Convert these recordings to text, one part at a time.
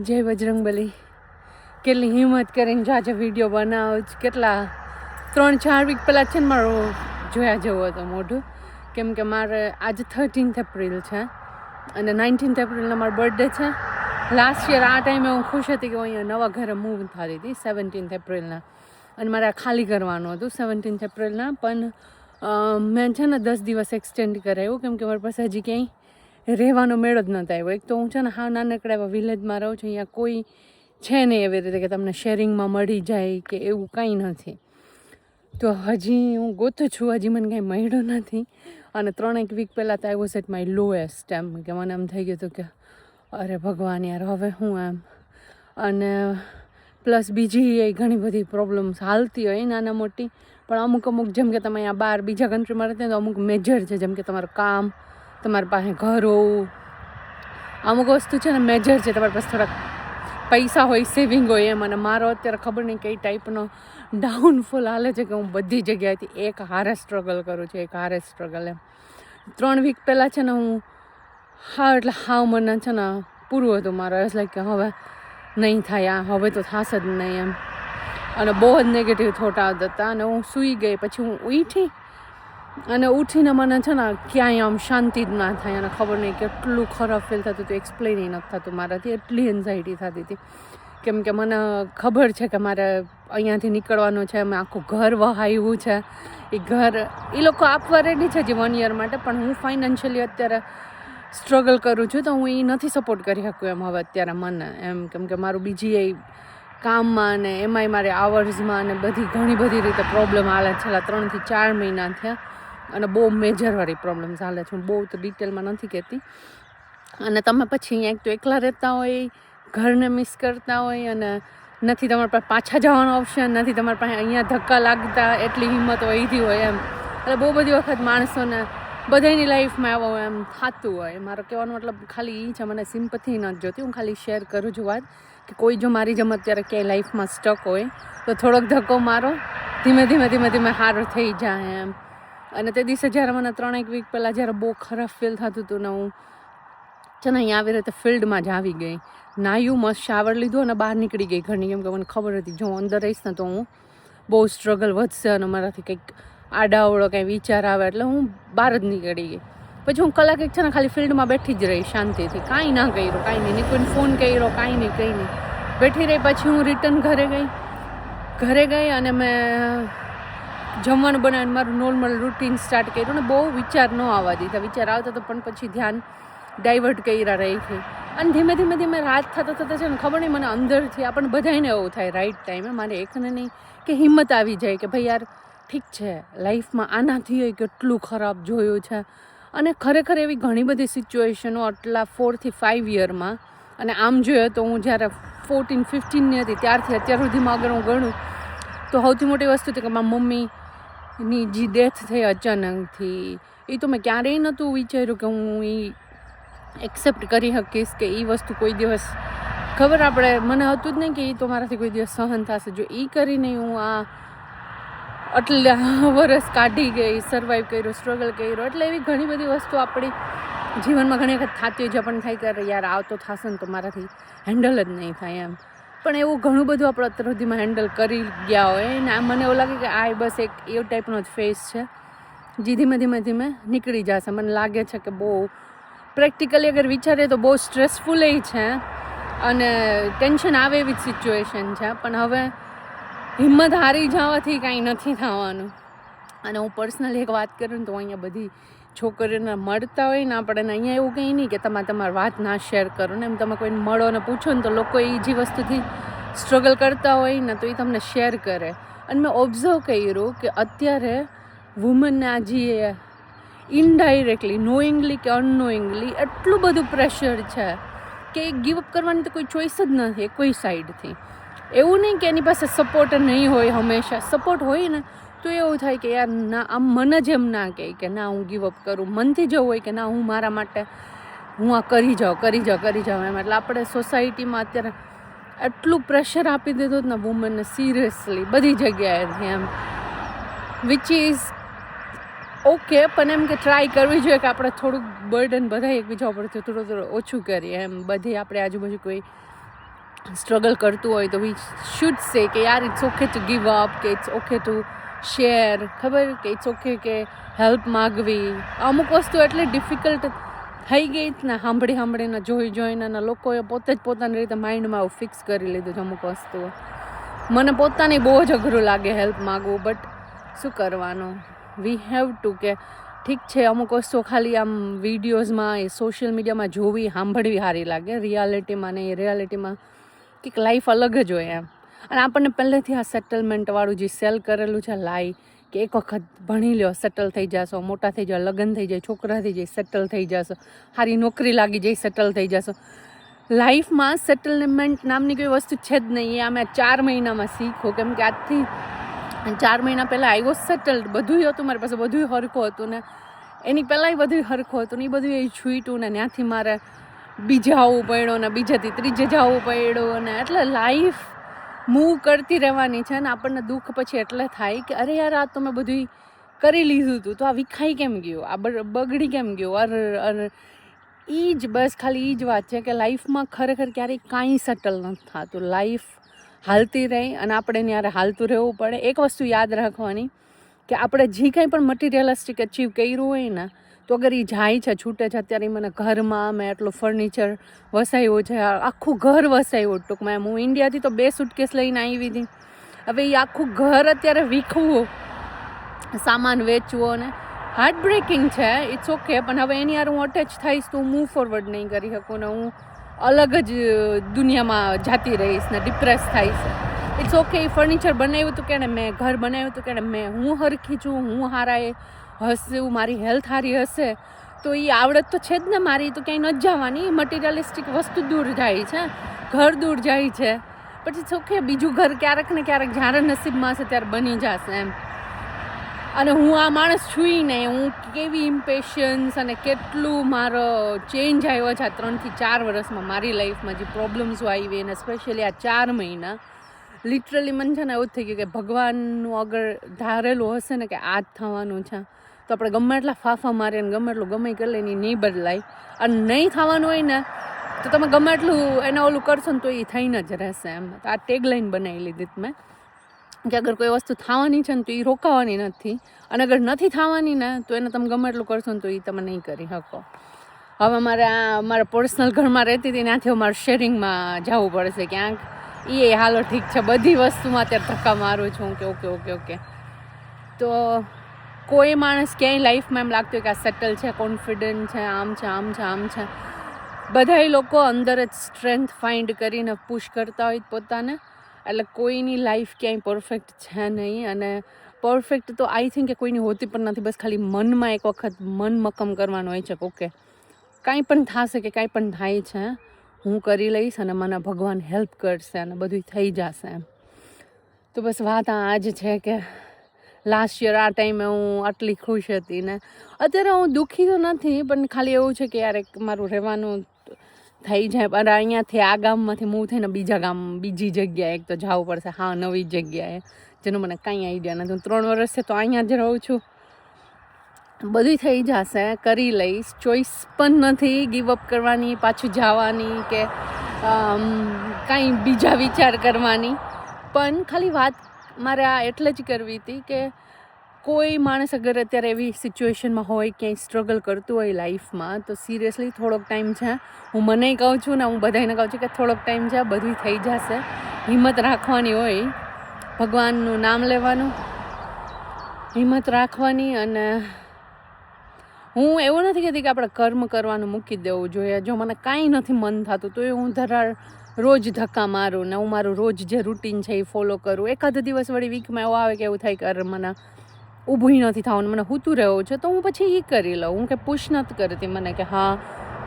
જય બજરંગબલી. કેટલી હિંમત કરીને જાજે વિડીયો બનાવું છું. કેટલા 3-4 વીક પહેલાં છે ને મારો જોયા જેવો હતો મોઢું, કેમ કે મારે આજે 13th એપ્રિલ છે અને 19th એપ્રિલનો મારો બર્થડે છે. લાસ્ટ યર આ ટાઈમે હું ખુશ હતી કે હું અહીંયા નવા ઘરે મૂવ થતી હતી 17th એપ્રિલના, અને મારે આ ખાલી કરવાનું હતું 17th એપ્રિલના. પણ મેં છે ને 10 દિવસ એક્સટેન્ડ કરાવ્યું, કેમ કે મારી પાસે હજી ક્યાંય રહેવાનો મેળો જ નહોતો આવ્યો. એક તો હું છે ને હા નાનકડા એવા વિલેજમાં રહું છું, અહીંયા કોઈ છે નહીં એવી રીતે કે તમને શેરિંગમાં મળી જાય કે એવું કંઈ નથી. તો હજી હું ગોતું છું, હજી મને કાંઈ મળ્યું નથી. અને 3 વીક પહેલાં તો I was at my lowest, એમ કે મને એમ થઈ ગયું હતું કે અરે ભગવાન યાર હવે હું એમ. અને પ્લસ બીજી એ ઘણી બધી પ્રોબ્લેમ્સ હાલતી હોય નાના મોટી, પણ અમુક જેમ કે તમે અહીંયા બહાર બીજા કન્ટ્રીમાં રહેતા હોય તો અમુક મેજર છે, જેમ કે તમારું કામ, તમારી પાસે ઘર હોવું, અમુક વસ્તુ છે ને મેજર છે. તમારી પાસે થોડાક પૈસા હોય, સેવિંગ હોય એમ. અને મારો અત્યારે ખબર નહીં કઈ ટાઈપનો ડાઉનફોલ હાલે છે કે હું બધી જગ્યાએથી એક હારે સ્ટ્રગલ કરું છું, એક હારે સ્ટ્રગલ એમ. 3 વીક પહેલાં છે ને હું એટલે મને છે ને પૂરું હતું મારો, એસ લાઈક કે હવે નહીં થાય, આ હવે તો થશે જ નહીં એમ. અને બહુ જ નેગેટિવ થોટ આવતા હતા. અને હું સૂઈ ગઈ, પછી હું ઉઠીને મને છે ને ક્યાંય આમ શાંતિ જ ના થાય. અને ખબર નહીં કેટલું ખરાબ ફીલ થતું હતું, એક્સપ્લેન નથી થતું મારાથી. એટલી એન્ઝાયટી થતી હતી, કેમ કે મને ખબર છે કે મારે અહીંયાથી નીકળવાનું છે. મેં આખું ઘર વહાવ્યું છે, એ લોકો આપવા રેડી છે જે 1 યર માટે, પણ હું ફાઇનાન્શિયલી અત્યારે સ્ટ્રગલ કરું છું, તો હું એ નથી સપોર્ટ કરી શકું એમ હવે અત્યારે મને એમ. કેમ કે મારું બીજી એ કામમાં ને એમાંય મારે આવર્સમાં ને ઘણી બધી રીતે પ્રોબ્લેમ હાલે છેલ્લા 3 થી 4 મહિના થયા. અને બહુ મેજરવાળી પ્રોબ્લેમ્સ હાલે છે, હું બહુ તો ડિટેલમાં નથી કહેતી. અને તમે પછી અહીંયા એક તો એકલા રહેતા હોય, ઘરને મિસ કરતા હોય, અને નથી તમારી પાસે પાછા જવાનો ઓપ્શન, નથી તમારી પાસે અહીંયા ધક્કા લાગતા એટલી હિંમત વહીતી હોય એમ. એટલે બહુ બધી વખત માણસોને બધાની લાઈફમાં આવો એમ થતું હોય. મારો કહેવાનો મતલબ ખાલી એ છે, મને સિમ્પથી નથી જોતી, હું ખાલી શેર કરું છું વાત કે કોઈ જો મારી જેમ અત્યારે ક્યાંય લાઈફમાં સ્ટક હોય તો થોડોક ધક્કો મારો, ધીમે ધીમે સારું થઈ જાય એમ. અને તે દિવસે જ્યારે મને 3 વીક પહેલાં જ્યારે બહુ ખરાબ ફીલ થતું હતું ને, હું છે ને અહીંયા આવી રીતે ફિલ્ડમાં જ આવી ગઈ, નાહ્યું, મસ્ત શાવર લીધું અને બહાર નીકળી ગઈ ઘરની. કેમ કે મને ખબર હતી જો હું અંદર રહીશ ને તો હું બહુ સ્ટ્રગલ વધશે અને મારાથી કંઈક આડાવડો કંઈ વિચાર આવે, એટલે હું બહાર જ નીકળી ગઈ. પછી હું કલાક એક છે ને ખાલી ફિલ્ડમાં બેઠી જ રહી શાંતિથી, કાંઈ ના કર્યું, કાંઈ નહીં, કોઈને ફોન કર્યો કાંઈ નહીં, બેઠી રહી. પછી હું રિટર્ન ઘરે ગઈ અને મેં જમવાનું બનાવીને મારું નોર્મલ રૂટીન સ્ટાર્ટ કર્યું. ને બહુ વિચાર ન આવવા દીધા, વિચાર આવતા તો પણ પછી ધ્યાન ડાયવર્ટ કર્યા રહી. અને ધીમે ધીમે રાત થતાં છે ને ખબર નહીં મને અંદરથી, આપણને બધાને એવું થાય રાઈટ ટાઈમે, મારે એકને નહીં કે હિંમત આવી જાય કે ભાઈ યાર ઠીક છે, લાઈફમાં આનાથી કેટલું ખરાબ જોયું છે. અને ખરેખર એવી ઘણી બધી સિચ્યુએશનો આટલા 4 થી 5 યરમાં, અને આમ જોઈએ તો હું જ્યારે 14-15ની હતી ત્યારથી અત્યાર સુધીમાં અગર હું ગણું તો સૌથી મોટી વસ્તુ હતી કે મારી મમ્મીની જે ડેથ થઈ અચાનકથી, એ તો મેં ક્યારેય નહોતું વિચાર્યું કે હું એ એક્સેપ્ટ કરી શકીશ કે એ વસ્તુ કોઈ દિવસ, ખબર આપણે મને હતું જ નહીં કે એ તો મારાથી કોઈ દિવસ સહન થશે. જો એ કરીને હું આ આટલા વરસ કાઢી ગઈ, સર્વાઈવ કર્યો, સ્ટ્રગલ કર્યો, એટલે એવી ઘણી બધી વસ્તુ આપણી જીવનમાં ઘણી વખત થતી હોય છે. આપણને થાય કે યાર આવ તો થશે ને તો મારાથી હેન્ડલ જ નહીં થાય એમ. પણ એવું ઘણું બધું આપણે અત્યાર સુધીમાં હેન્ડલ કરી ગયા હોય ને મને એવું લાગે કે આ બસ એક એવો ટાઈપનો જ ફેસ છે જે ધીમે ધીમે નીકળી જશે. મને લાગે છે કે બહુ પ્રેક્ટિકલી અગર વિચારીએ તો બહુ સ્ટ્રેસફુલ છે અને ટેન્શન આવે એવી જ સિચ્યુએશન છે. પણ હવે હિંમત હારી જવાથી કાંઈ નથી થવાનું. અને હું પર્સનલી એક વાત કરું ને તો અહીંયા બધી છોકરીઓને મળતા હોય ને આપણે અહીંયા એવું કંઈ નહીં કે તમારી વાત ના શેર કરો ને, એમ તમે કોઈને મળો ને પૂછો ને તો લોકો એ જે વસ્તુથી સ્ટ્રગલ કરતા હોય ને તો એ તમને શેર કરે. અને મેં ઓબ્ઝર્વ કર્યું કે અત્યારે વુમનને આ જે ઇનડાયરેક્ટલી, નોઈંગલી કે અનનોઈંગલી એટલું બધું પ્રેશર છે કે ગીવઅપ કરવાની તો કોઈ ચોઈસ જ નથી કોઈ સાઈડથી. એવું નહીં કે એની પાસે સપોર્ટ નહીં હોય, હંમેશા સપોર્ટ હોય ને તો એવું થાય કે યાર ના, આમ મને જ એમ ના કહે કે ના હું ગીવઅપ કરું, મનથી જવું હોય કે ના હું મારા માટે હું આ કરી જાઉં એમ. એટલે આપણે સોસાયટીમાં અત્યારે એટલું પ્રેશર આપી દીધું ને વુમનને, સિરિયસલી બધી જગ્યાએથી એમ, વિચ ઇઝ ઓકે. પણ એમ કે ટ્રાય કરવી જોઈએ કે આપણે થોડુંક બર્ડન બધા એકબીજા ઉપરથી થોડું ઓછું કરીએ એમ. બધી આપણે આજુબાજુ કોઈ સ્ટ્રગલ કરતું હોય તો વી શુડ સે કે યાર it's okay to give up, કે ઇટ્સ ઓકે ટુ શેર, ખબર કે ઇટ્સ ઓકે કે હેલ્પ માગવી. અમુક વસ્તુ એટલી ડિફિકલ્ટ થઈ ગઈ જ ને સાંભળીને જોઈને અને લોકોએ પોતે જ પોતાની રીતે માઇન્ડમાં આવું ફિક્સ કરી લીધું છે અમુક વસ્તુઓ. મને પોતાની બહુ જ અઘરું લાગે હેલ્પ માગવું, બટ શું કરવાનું, વી હેવ ટુ. કે ઠીક છે અમુક વસ્તુઓ ખાલી આમ વિડીયોઝમાં એ સોશિયલ મીડિયામાં જોવી સાંભળવી સારી લાગે, રિયાલિટીમાં ને એ રિયાલિટીમાં કંઈક લાઈફ અલગ જ હોય એમ. અને આપણને પહેલેથી આ સેટલમેન્ટવાળું જે સેલ કરેલું છે લાઈ, કે એક વખત ભણી લ્યો સેટલ થઈ જશો, મોટા થઈ જાઓ, લગ્ન થઈ જાય, છોકરા થઈ જાય, સેટલ થઈ જશો, સારી નોકરી લાગી જાય, સેટલ થઈ જશો. લાઈફમાં સેટલમેન્ટ નામની કોઈ વસ્તુ છે જ નહીં. એ અમે 4 મહિનામાં શીખો, કેમ કે આજથી 4 મહિના પહેલાં આઈ વોઝ સેટલડ, બધું હતું મારી પાસે, બધું હરખું હતું ને એની પહેલાંય બધું હરખું હતું ને એ બધું એ છૂટ્યું ને ત્યાંથી મારે બીજે આવવું પડ્યું ને બીજાથી ત્રીજે જવું પડ્યું ને. એટલે લાઈફ મૂવ કરતી રહેવાની છે ને આપણને દુઃખ પછી એટલે થાય કે અરે યાર આ તો મેં બધું કરી લીધું હતું તો આ વિખાઈ કેમ ગયું, આ બગડી કેમ ગયું. એ જ બસ ખાલી એ જ વાત છે કે લાઈફમાં ખરેખર ક્યારેય કાંઈ સેટલ નથી થતું. લાઈફ હાલતી રહી અને આપણે ત્યારે હાલતું રહેવું પડે. એક વસ્તુ યાદ રાખવાની કે આપણે જે કાંઈ પણ મટીરિયલિસ્ટિક અચીવ કર્યું હોય ને તો અગર એ જાય છે, છૂટે છે. અત્યારે મને ઘરમાં મેં એટલું ફર્નિચર વસાવ્યું છે, આખું ઘર વસાવ્યું ટૂંકમાં. હું ઇન્ડિયાથી તો 2 સૂટકેસ લઈને આવી હતી, હવે એ આખું ઘર અત્યારે વીખવું, સામાન વેચવો ને હાર્ટ બ્રેકિંગ છે. ઇટ્સ ઓકે, પણ હવે એની યાર હું અટેચ થઈશ તો હું મૂવ ફોરવર્ડ નહીં કરી શકું ને હું અલગ જ દુનિયામાં જાતી રહીશ ને ડિપ્રેસ થઈશ. ઇટ્સ ઓકે, ફર્નિચર બનાવ્યું હતું કેને મેં, ઘર બનાવ્યું હતું કેને મેં, હું હરખી છું, હું હારાએ હસવું, મારી હેલ્થ સારી હશે તો એ આવડત તો છે જ ને મારી, તો ક્યાંય નથી જવાની. મટીરિયલિસ્ટિક વસ્તુ દૂર જાય છે, ઘર દૂર જાય છે, પછી ઇટ્સ ઓકે, બીજું ઘર ક્યારેક ને ક્યારેક જ્યારે નસીબમાં હશે ત્યારે બની જશે એમ. અને હું આ માણસ છું ને, હું કેવી ઇમ્પેશન્સ અને કેટલું મારો ચેન્જ આવ્યો છે આ 3 થી 4 વર્ષમાં મારી લાઈફમાં, જે પ્રોબ્લેમ્સો આવી અને સ્પેશિયલી આ 4 મહિના લિટરલી મને છે ને એવું જ થઈ ગયું કે ભગવાનનું અગર ધારેલું હશે ને કે આ જ થવાનું છે તો આપણે ગમે એટલા ફાફા મારીએ ને ગમે એટલું ગમે કરી લઈને નહીં બદલાય. અને નહીં થવાનું હોય ને તો તમે ગમે એટલું એને ઓલું કરશો ને તો એ થઈને જ રહેશે એમ. તો આ ટેગલાઇન બનાવી લીધી મેં કે અગર કોઈ વસ્તુ થવાની છે ને તો એ રોકાવાની નથી, અને અગર નથી થવાની ને તો એને તમે ગમે એટલું કરશો ને તો એ તમે નહીં કરી શકો. હવે મારા પર્સનલ ઘરમાં રહેતી હતી ત્યાંથી મારે શેરિંગમાં જવું પડશે ક્યાંક. એ હાલો ઠીક છે, બધી વસ્તુમાં અત્યારે ધક્કા મારું છું કે ઓકે ઓકે ઓકે. તો કોઈ માણસ ક્યાંય લાઈફમાં એમ લાગતું હોય કે આ સેટલ છે, કોન્ફિડન્ટ છે, આમ છે આમ છે આમ છે, બધાય લોકો અંદર જ સ્ટ્રેન્થ ફાઇન્ડ કરીને પુશ કરતા હોય પોતાને. એટલે કોઈની લાઈફ ક્યાંય પરફેક્ટ છે નહીં, અને પરફેક્ટ તો આઈ થિંક કે કોઈની હોતી પણ નથી. બસ ખાલી મનમાં એક વખત મન મક્કમ કરવાનું હોય છે કે ઓકે કાંઈ પણ થશે કે કાંઈ પણ થાય છે હું કરી લઈશ અને મને ભગવાન હેલ્પ કરશે અને બધું થઈ જશે એમ. તો બસ વાત આ જ છે કે લાસ્ટ યર આ ટાઈમે હું આટલી ખુશ હતી ને અત્યારે હું દુઃખી તો નથી, પણ ખાલી એવું છે કે યાર એક મારું રહેવાનું થઈ જાય. અને અહીંયાથી આ ગામમાંથી મૂવ થઈને બીજી જગ્યાએ એક તો જવું પડશે, હા નવી જગ્યાએ, જેનું મને કાંઈ આઈડિયા નથી. હું 3 વર્ષથી તો અહીંયા જ રહું છું. બધું થઈ જશે, કરી લઈશ. ચોઈસ પણ નથી ગીવ અપ કરવાની, પાછું જવાની કે કાંઈ બીજા વિચાર કરવાની. પણ ખાલી વાત મારે આ એટલે જ કરવી હતી કે કોઈ માણસ અગર અત્યારે એવી સિચ્યુએશનમાં હોય, ક્યાંય સ્ટ્રગલ કરતું હોય લાઈફમાં, તો સિરિયસલી થોડોક ટાઈમ છે. હું મને કહું છું ને હું બધાને કહું છું કે થોડોક ટાઈમ છે, બધું થઈ જશે. હિંમત રાખવાની હોય, ભગવાનનું નામ લેવાનું, હિંમત રાખવાની. અને હું એવું નથી કહેતી કે આપણે કર્મ કરવાનું મૂકી દેવું જોઈએ. જો મને કાંઈ નથી મન થતું તો હું રોજ ધક્કા મારું ને હું મારું રોજ જે રૂટીન છે એ ફોલો કરું. એકાદ દિવસ વળી વીકમાં એવું આવે કે એવું થાય કે અરે મને ઊભું નથી થવાનું, મને સૂતું રહેવું છે, તો હું પછી એ કરી લઉં. હું કે પુશ નથી કરતી મને કે હા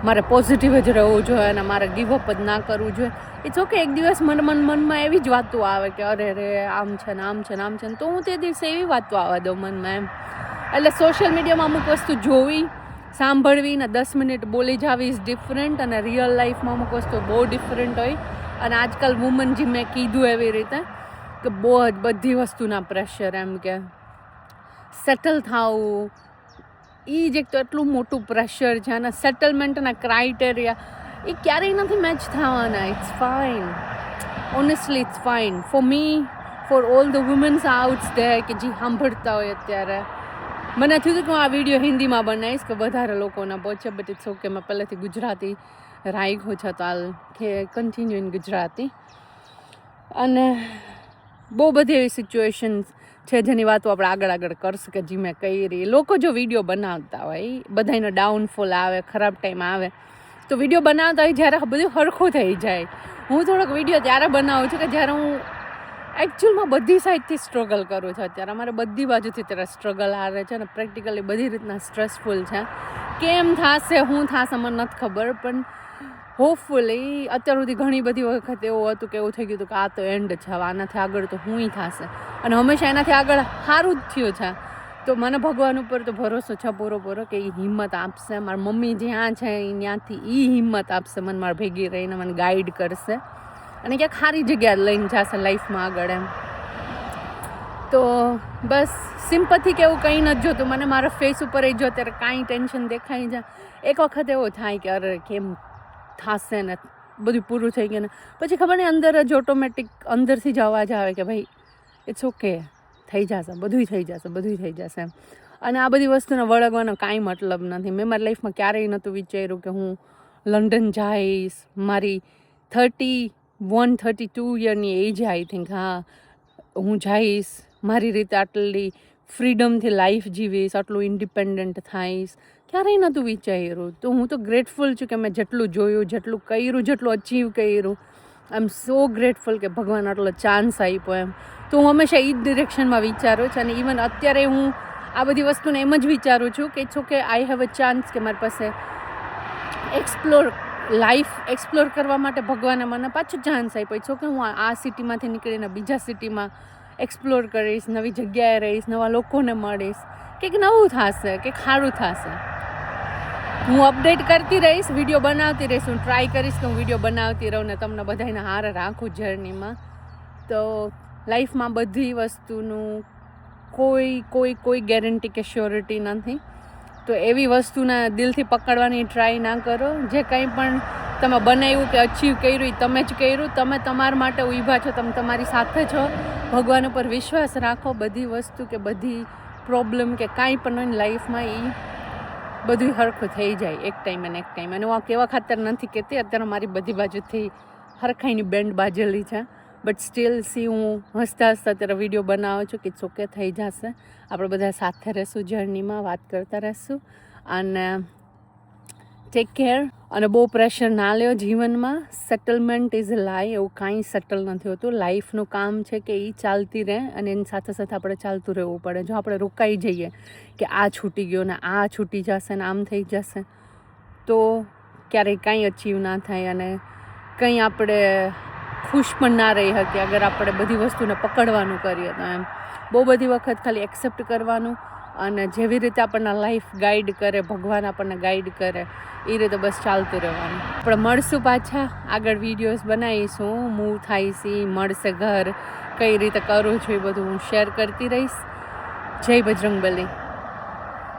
મારે પોઝિટિવ જ રહેવું જોઈએ અને મારે ગીવઅપ જ ના કરવું જોઈએ. ઇટ્સ ઓકે, એક દિવસ મનમાં એવી જ વાતો આવે કે અરે રે આમ છે ને આમ છે ને આમ છે ને, તો હું તે દિવસે એવી વાતો આવવા દઉં મનમાં એમ. એટલે સોશિયલ મીડિયામાં અમુક વસ્તુ જોવી, સાંભળવી ને 10 મિનિટ બોલી જાવી ઇઝ ડિફરન્ટ, અને રિયલ લાઈફમાં અમુક વસ્તુ બહુ ડિફરન્ટ હોય. અને આજકાલ વુમન જે મેં કીધું એવી રીતે કે બહુ જ બધી વસ્તુના પ્રેશર, એમ કે સેટલ થવું એ જ એક તો એટલું મોટું પ્રેશર છે. અને સેટલમેન્ટના ક્રાઇટેરિયા એ ક્યારેય નથી મેચ થવાના. It's fine, honestly it's fine for me, for all the womans outs there કે જે સાંભળતા હોય અત્યારે. મને થયું હતું કે હું આ વિડીયો હિન્દીમાં બનાવીશ કે વધારે લોકોને પહોંચે, બટ ઇટ્સ ઓકે. મેં પહેલેથી ગુજરાતી રાખ્યું છે તો હાલ કે કન્ટિન્યુ ઇન ગુજરાતી. અને બહુ બધી એવી સિચ્યુએશન્સ છે જેની વાતો આપણે આગળ કરશું કે જે મેં કરી. લોકો જો વિડીયો બનાવતા હોય, બધાનો ડાઉનફોલ આવે, ખરાબ ટાઈમ આવે, તો વિડીયો બનાવતા હોય જ્યારે બધું સરખું થઈ જાય. હું થોડોક વિડીયો ત્યારે બનાવું છું કે જ્યારે હું એકચ્યુઅલમાં બધી સાઈડથી સ્ટ્રગલ કરું છું. અત્યારે અમારે બધી બાજુથી ત્યારે સ્ટ્રગલ આવે છે અને પ્રેક્ટિકલી બધી રીતના સ્ટ્રેસફુલ છે. કેમ થશે, શું થશે મને નથી ખબર, પણ હોપફુલી અત્યાર સુધી ઘણી બધી વખત એવું હતું કે એવું થઈ ગયું હતું કે આ તો એન્ડ છે, હવે આનાથી આગળ તો હુંય થશે, અને હંમેશા એનાથી આગળ સારું જ થયું છે. તો મને ભગવાન ઉપર તો ભરોસો છે પૂરો કે એ હિંમત આપશે. મારી મમ્મી જ્યાં છે ત્યાંથી એ હિંમત આપશે, મને મારા ભેગી રહીને મને ગાઈડ કરશે અને ક્યાંક સારી જગ્યાએ લઈને જશે લાઈફમાં આગળ એમ. તો બસ સિમ્પથી કે એવું કંઈ નથી જોતું મને. મારા ફેસ ઉપર જો અત્યારે કાંઈ ટેન્શન દેખાઈ જાય, એક વખત એવો થાય કે અરે કેમ થશે ને બધું પૂરું થઈ ગયું ને પછી ખબર નહીં અંદર જ ઓટોમેટિક અંદરથી જ અવાજ આવે કે ભાઈ ઇટ્સ ઓકે, થઈ જશે, બધું થઈ જશે એમ. અને આ બધી વસ્તુને વળગવાનો કાંઈ મતલબ નથી. મેં મારી લાઈફમાં ક્યારેય નહોતું વિચાર્યું કે હું લંડન જઈશ. મારી 32 યરની એજ આઈ થિંક, હા હું જઈશ, મારી રીતે આટલી ફ્રીડમથી લાઈફ જીવીશ, આટલું ઇન્ડિપેન્ડન્ટ થઈશ, ક્યારેય નહોતું વિચાર્યું. તો હું તો ગ્રેટફુલ છું કે મેં જેટલું જોયું, જેટલું કર્યું, જેટલું અચીવ કર્યું. આઈ એમ સો ગ્રેટફુલ કે ભગવાન આટલો ચાન્સ આપ્યો એમ. તો હું હંમેશા એ જ ડિરેક્શનમાં વિચારું છું. અને ઇવન અત્યારે હું આ બધી વસ્તુને એમ જ વિચારું છું કે it's okay, I have a chance કે મારી પાસે લાઈફ એક્સપ્લોર કરવા માટે ભગવાને મને પાછું ચાન્સ આપ્યો. ઇટ્સ ઓકે, હું આ સિટીમાંથી નીકળીને બીજા સિટીમાં એક્સપ્લોર કરીશ, નવી જગ્યાએ રહીશ, નવા લોકોને મળીશ, કંઈક નવું થશે, કંઈક સારું થશે. હું અપડેટ કરતી રહીશ, વિડીયો બનાવતી રહીશ. હું ટ્રાય કરીશ કે હું વિડીયો બનાવતી રહું ને તમને બધાને હારે રાખું જર્નીમાં. તો લાઈફમાં બધી વસ્તુનું કોઈ ગેરંટી કે શ્યોરિટી નથી. તો એવી વસ્તુને દિલથી પકડવાની ટ્રાય ના કરો. જે કંઈ પણ તમે બનાવ્યું કે અચીવ કર્યું એ તમે જ કર્યું. તમે તમારા માટે ઊભા છો, તમે તમારી સાથે છો. ભગવાન ઉપર વિશ્વાસ રાખો. બધી વસ્તુ કે બધી પ્રોબ્લેમ કે કાંઈ પણ લાઈફમાં એ બધું હરખું થઈ જાય એક ટાઈમ. અને હું આ કેવા ખાતર નથી કહેતી, અત્યારે મારી બધી બાજુથી હરખાઈની બેન્ડ બાજેલી છે. બટ સ્ટીલ હું હસતા અત્યારે વિડીયો બનાવું છું કે ઇટ્સ ઓકે, થઈ જશે. આપણે બધા સાથે રહીશું, જર્નીમાં વાત કરતા રહીશું. અને ટેક કેર. અને બહુ પ્રેશર ના લ્યો જીવનમાં. સેટલમેન્ટ ઇઝ અ લાય. એવું કાંઈ સેટલ નથી હોતું. લાઈફનું કામ છે કે એ ચાલતી રહે અને એની સાથે આપણે ચાલતું રહેવું પડે. જો આપણે રોકાઈ જઈએ કે આ છૂટી ગયો ને આ છૂટી જશે ને આમ થઈ જશે, તો ક્યારેય કાંઈ અચીવ ના થાય અને કંઈ આપણે ખુશ પણ ના રહી શકીએ અગર આપણે બધી વસ્તુને પકડવાનું કરીએ તો એમ. બહુ બધી વખત ખાલી એક્સેપ્ટ કરવાનું અને જેવી રીતે આપણને લાઈફ ગાઈડ કરે, ભગવાન આપણને ગાઈડ કરે, એ રીતે બસ ચાલતું રહેવાનું. આપણે મળશું પાછા, આગળ વિડીયોઝ બનાવીશું. મૂવ થાય છે, મળશે ઘર, કઈ રીતે કરું છું એ બધું હું શેર કરતી રહીશ. જય બજરંગબલી.